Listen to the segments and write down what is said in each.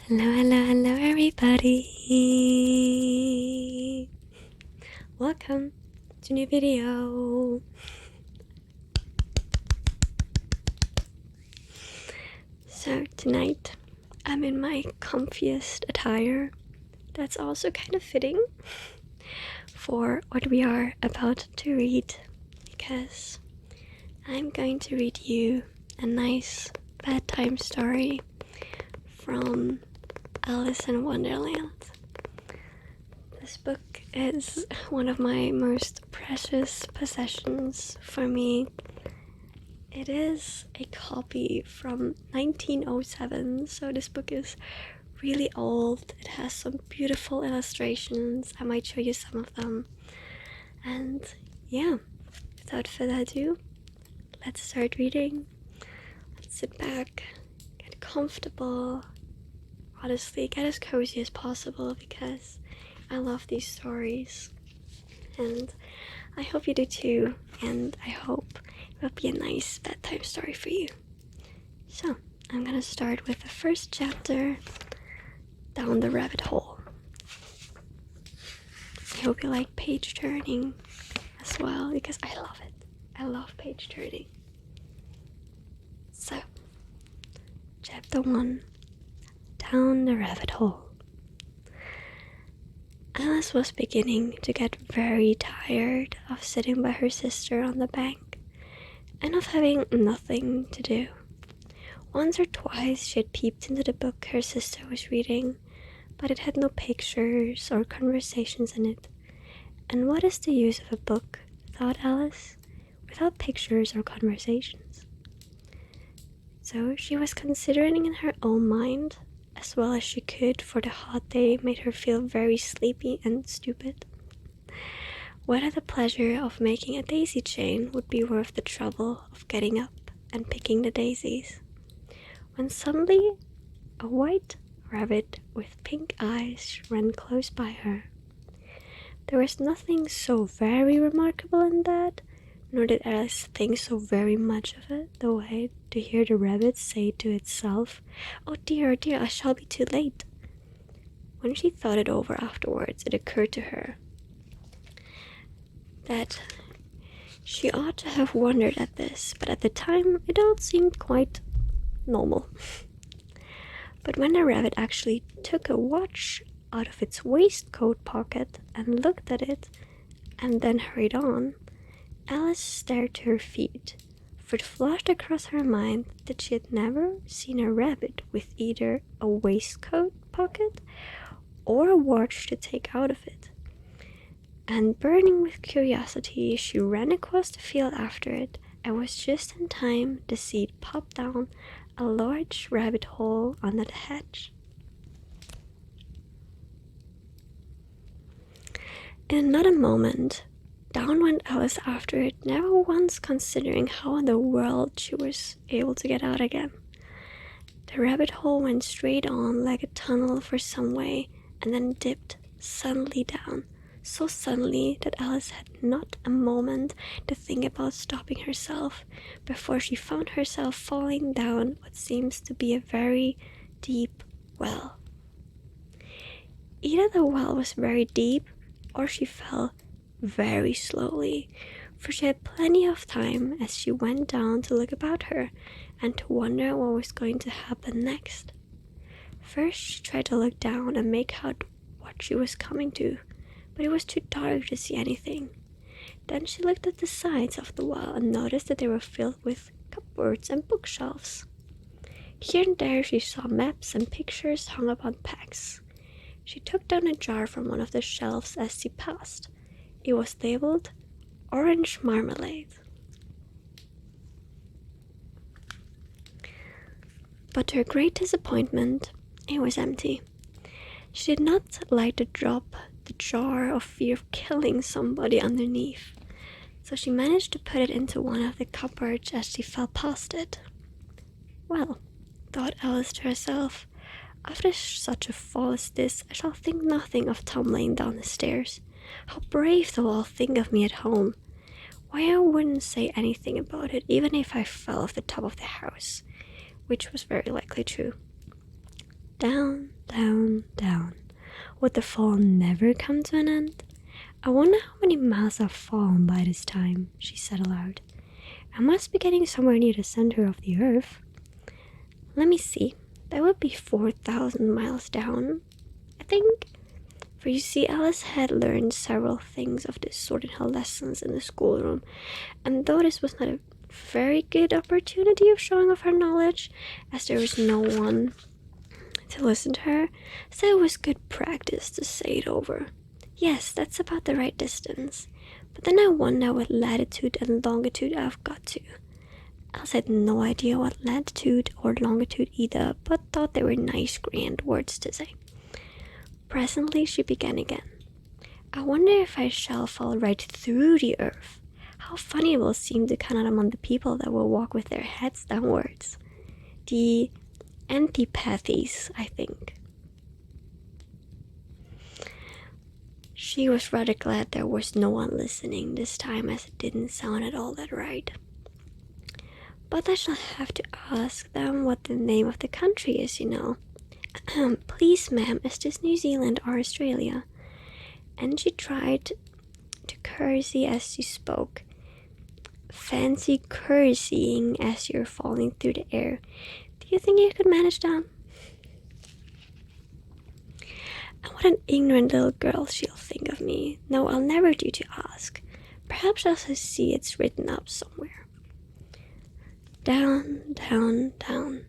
Hello everybody! Welcome to a new video! So tonight I'm in my comfiest attire that's also kind of fitting for what we are about to read, because I'm going to read you a nice bedtime story from Alice in Wonderland. This book is one of my most precious possessions for me. It is a copy from 1907, so this book is really old. It has some beautiful illustrations. I might show you some of them. And yeah, without further ado, let's start reading. Let's sit back, get comfortable. Honestly, get as cozy as possible because I love these stories and I hope you do too, and I hope it will be a nice bedtime story for you. So, I'm gonna start with the first chapter, Down the Rabbit Hole. I hope you like page turning as well because I love it. I love page turning. So, chapter 1. Down the rabbit hole. Alice was beginning to get very tired of sitting by her sister on the bank and of having nothing to do. Once or twice she had peeped into the book her sister was reading, but it had no pictures or conversations in it. And what is the use of a book, thought Alice, without pictures or conversations? So she was considering in her own mind, as well as she could, for the hot day made her feel very sleepy and stupid, whether the pleasure of making a daisy chain would be worth the trouble of getting up and picking the daisies, when suddenly a white rabbit with pink eyes ran close by her. There was nothing so very remarkable in that, nor did Alice think so very much of it, the way to hear the rabbit say to itself, oh dear, I shall be too late." When she thought it over afterwards, it occurred to her that she ought to have wondered at this, but at the time it all seemed quite normal. But when the rabbit actually took a watch out of its waistcoat pocket and looked at it, and then hurried on, Alice stared to her feet, for it flashed across her mind that she had never seen a rabbit with either a waistcoat pocket or a watch to take out of it. And burning with curiosity, she ran across the field after it, and was just in time to see it pop down a large rabbit hole under the hedge. In another moment, down went Alice after it, never once considering how in the world she was able to get out again. The rabbit hole went straight on like a tunnel for some way, and then dipped suddenly down, so suddenly that Alice had not a moment to think about stopping herself before she found herself falling down what seems to be a very deep well. Either the well was very deep, or she fell very slowly, for she had plenty of time as she went down to look about her and to wonder what was going to happen next. First she tried to look down and make out what she was coming to, but it was too dark to see anything. Then she looked at the sides of the well and noticed that they were filled with cupboards and bookshelves. Here and there she saw maps and pictures hung upon pegs. She took down a jar from one of the shelves as she passed. It was labeled Orange Marmalade. But to her great disappointment, it was empty. She did not like to drop the jar of fear of killing somebody underneath, so she managed to put it into one of the cupboards as she fell past it. Well, thought Alice to herself, after such a fall as this, I shall think nothing of tumbling down the stairs. How brave they'll all think of me at home. Why, I wouldn't say anything about it, even if I fell off the top of the house, which was very likely true. Down down, down. Would the fall never come to an end? I wonder how many miles I've fallen by this time, she said aloud. I must be getting somewhere near the center of the earth. Let me see. That would be 4,000 miles down, I think. For you see, Alice had learned several things of this sort in her lessons in the schoolroom, and though this was not a very good opportunity of showing off her knowledge, as there was no one to listen to her, so it was good practice to say it over. Yes, that's about the right distance. But then I wonder what latitude and longitude I've got to. Alice had no idea what latitude or longitude either, but thought they were nice grand words to say. Presently she began again. I wonder if I shall fall right through the earth. How funny it will seem to count among the people that will walk with their heads downwards. The antipathies, I think. She was rather glad there was no one listening this time, as it didn't sound at all that right. But I shall have to ask them what the name of the country is, you know. Please, ma'am, is this New Zealand or Australia? And she tried to curtsy as she spoke. Fancy curtsying as you're falling through the air. Do you think you could manage that? And what an ignorant little girl she'll think of me. No, I'll never do to ask. Perhaps I shall see it's written up somewhere. Down, down, down.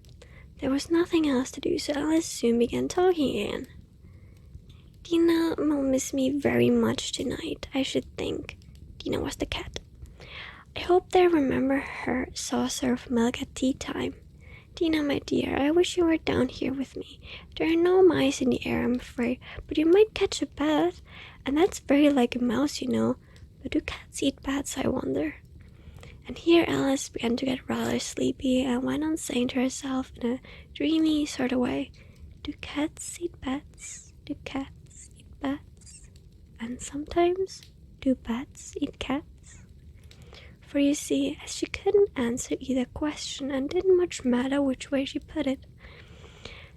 There was nothing else to do, so Alice soon began talking again. Dina will miss me very much tonight, I should think. Dina was the cat. I hope they remember her saucer of milk at tea time. Dina, my dear, I wish you were down here with me. There are no mice in the air, I'm afraid, but you might catch a bat, and that's very like a mouse, you know. But do cats eat bats, I wonder? And here Alice began to get rather sleepy and went on saying to herself in a dreamy sort of way, do cats eat bats? Do cats eat bats? And sometimes, do bats eat cats? For you see, as she couldn't answer either question and didn't much matter which way she put it,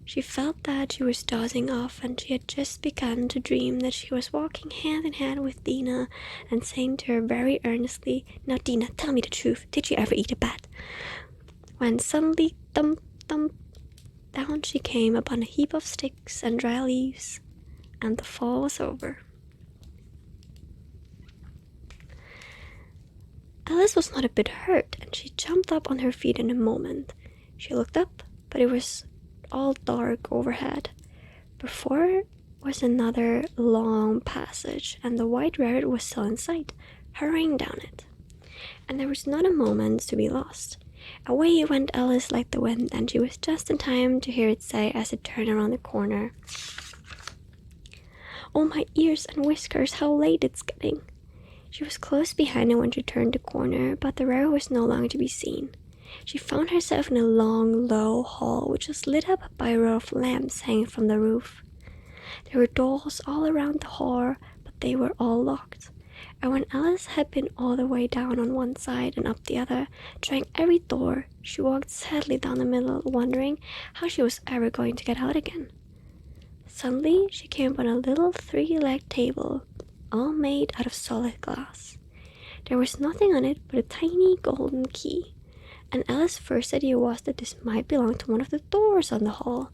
she felt that she was dozing off, and she had just begun to dream that she was walking hand in hand with Dina and saying to her very earnestly, Now Dina, tell me the truth, did you ever eat a bat? When suddenly, thump, thump, down she came upon a heap of sticks and dry leaves, and the fall was over. Alice was not a bit hurt, and she jumped up on her feet in a moment. She looked up, but it was all dark overhead. Before was another long passage, and the white rabbit was still in sight, hurrying down it. And there was not a moment to be lost. Away went Alice like the wind, and she was just in time to hear it say as it turned around the corner, Oh, my ears and whiskers, how late it's getting. She was close behind him when she turned the corner, but the rabbit was no longer to be seen. She found herself in a long, low hall, which was lit up by a row of lamps hanging from the roof. There were doors all around the hall, but they were all locked. And when Alice had been all the way down on one side and up the other, trying every door, she walked sadly down the middle, wondering how she was ever going to get out again. Suddenly, she came upon a little three-legged table, all made out of solid glass. There was nothing on it but a tiny golden key, and Alice's first idea was that this might belong to one of the doors on the hall.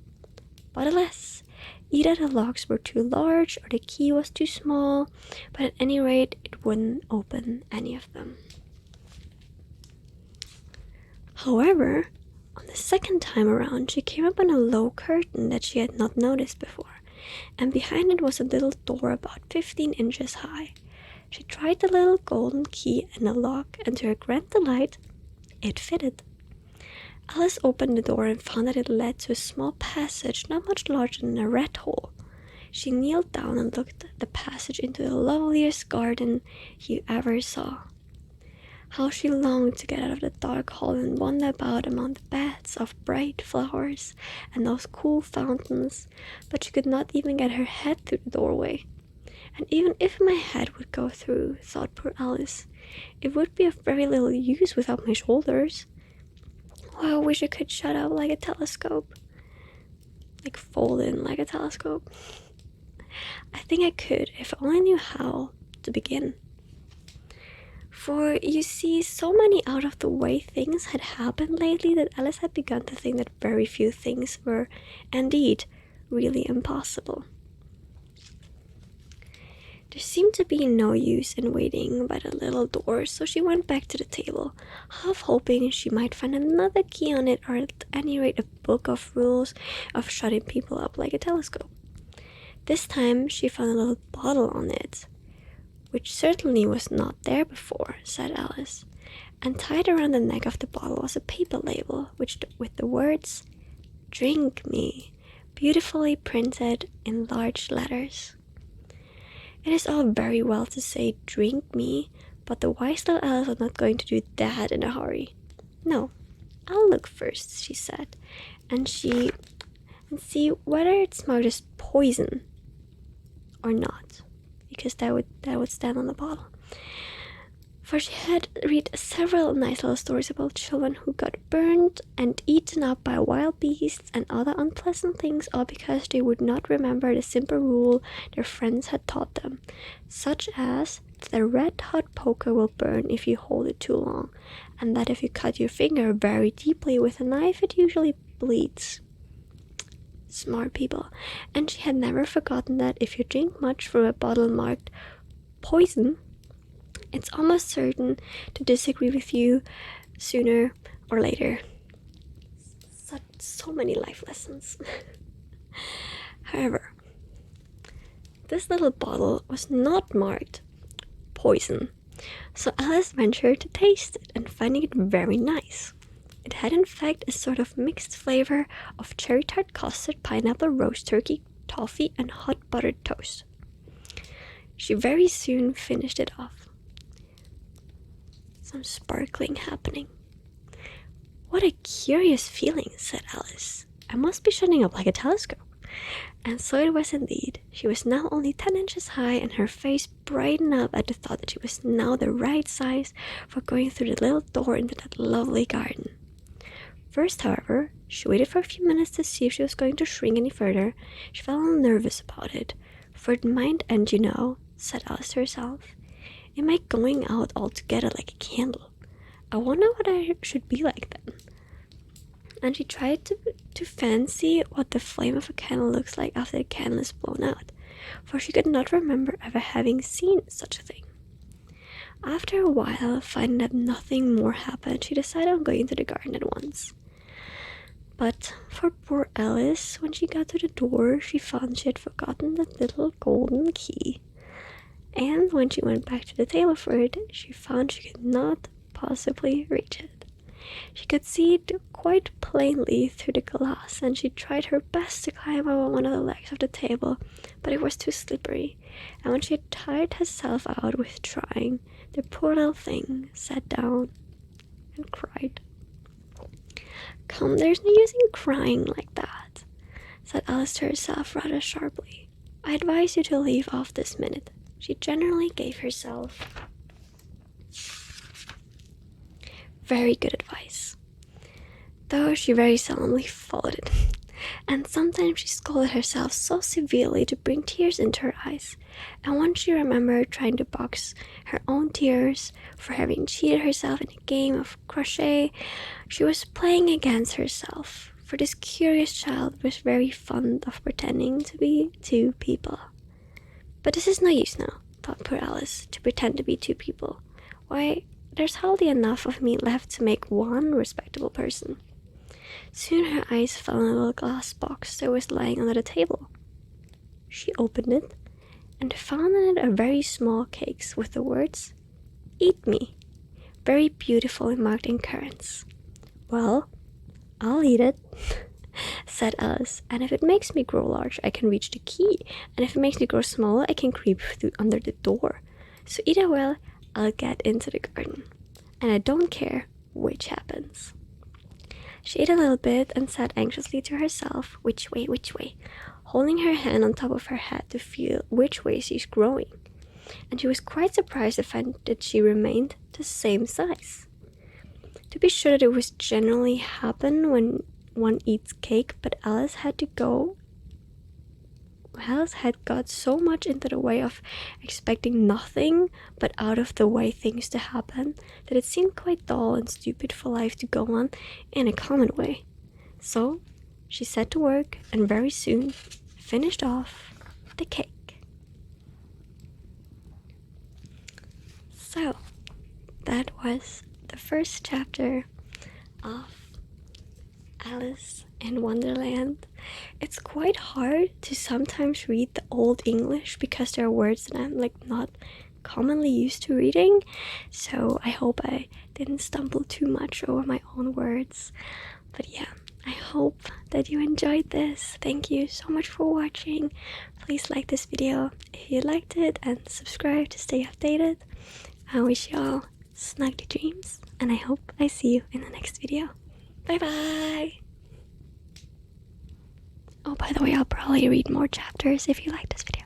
But alas, either the locks were too large or the key was too small, but at any rate it wouldn't open any of them. However, on the second time around she came upon a low curtain that she had not noticed before, and behind it was a little door about 15 inches high. She tried the little golden key in the lock, and to her grand delight, it fitted. Alice opened the door and found that it led to a small passage not much larger than a rat hole. She kneeled down and looked at the passage into the loveliest garden you ever saw. How she longed to get out of the dark hall and wander about among the beds of bright flowers and those cool fountains, but she could not even get her head through the doorway. And even if my head would go through, thought poor Alice, it would be of very little use without my shoulders. Oh, I wish I could shut up like a telescope. like fold in like a telescope? I think I could if I only knew how to begin. For you see, so many out of the way things had happened lately that Alice had begun to think that very few things were indeed really impossible. There seemed to be no use in waiting by the little door, so she went back to the table, half hoping she might find another key on it, or at any rate a book of rules of shutting people up like a telescope. This time she found a little bottle on it, which certainly was not there before, said Alice, and tied around the neck of the bottle was a paper label with the words, "Drink me," beautifully printed in large letters. It is all very well to say "drink me," but the wise little Alice was not going to do that in a hurry. "No, I'll look first," she said, and see whether it's marked as poison or not, because that would stand on the bottle. For she had read several nice little stories about children who got burned and eaten up by wild beasts and other unpleasant things, all because they would not remember the simple rule their friends had taught them, such as that a red-hot poker will burn if you hold it too long, and that if you cut your finger very deeply with a knife, it usually bleeds. Smart people. And she had never forgotten that if you drink much from a bottle marked poison, it's almost certain to disagree with you sooner or later. So many life lessons. However, this little bottle was not marked poison, so Alice ventured to taste it and finding it very nice. It had in fact a sort of mixed flavor of cherry tart custard, pineapple, roast turkey, toffee, and hot buttered toast. She very soon finished it off. Some sparkling happening. "What a curious feeling," said Alice. "I must be shutting up like a telescope." And so it was indeed. She was now only 10 inches high, and her face brightened up at the thought that she was now the right size for going through the little door into that lovely garden. First, however, she waited for a few minutes to see if she was going to shrink any further. She felt a little nervous about it, for it might end, said Alice to herself. It might going out altogether like a candle. I wonder what I should be like then. And she tried to fancy what the flame of a candle looks like after the candle is blown out, for she could not remember ever having seen such a thing. After a while, finding that nothing more happened, she decided on going into the garden at once. But for poor Alice, when she got to the door, she found she had forgotten that little golden key. And when she went back to the table for it, she found she could not possibly reach it. She could see it quite plainly through the glass, and she tried her best to climb over one of the legs of the table, but it was too slippery, and when she had tired herself out with trying, the poor little thing sat down and cried. "Come, there's no use in crying like that," said Alice to herself rather sharply. "I advise you to leave off this minute." She generally gave herself very good advice, though she very seldomly followed it, and sometimes she scolded herself so severely to bring tears into her eyes, and once she remembered trying to box her own tears for having cheated herself in a game of crochet she was playing against herself, for this curious child was very fond of pretending to be two people. But this is no use now, thought poor Alice, to pretend to be two people. Why, there's hardly enough of me left to make one respectable person. Soon her eyes fell on a little glass box that was lying under the table. She opened it and found in it a very small cake with the words, "Eat me," very beautifully marked in currants. "Well, I'll eat it," said Alice, "and if it makes me grow large, I can reach the key, and if it makes me grow smaller, I can creep through under the door. So either way, I'll get into the garden, and I don't care which happens." She ate a little bit and sat anxiously to herself, which way, holding her hand on top of her head to feel which way she's growing. And she was quite surprised to find that she remained the same size. To be sure that it was generally happen when one eats cake, but Alice had got so much into the way of expecting nothing but out of the way things to happen that it seemed quite dull and stupid for life to go on in a common way. So she set to work and very soon finished off the cake. So that was the first chapter of Alice in Wonderland. It's quite hard to sometimes read the Old English because there are words that I'm not commonly used to reading, so I hope I didn't stumble too much over my own words. But yeah, I hope that you enjoyed this. Thank you so much for watching. Please like this video if you liked it and subscribe to stay updated. I wish you all snuggly dreams, and I hope I see you in the next video. Bye bye! Oh, by the way, I'll probably read more chapters if you like this video.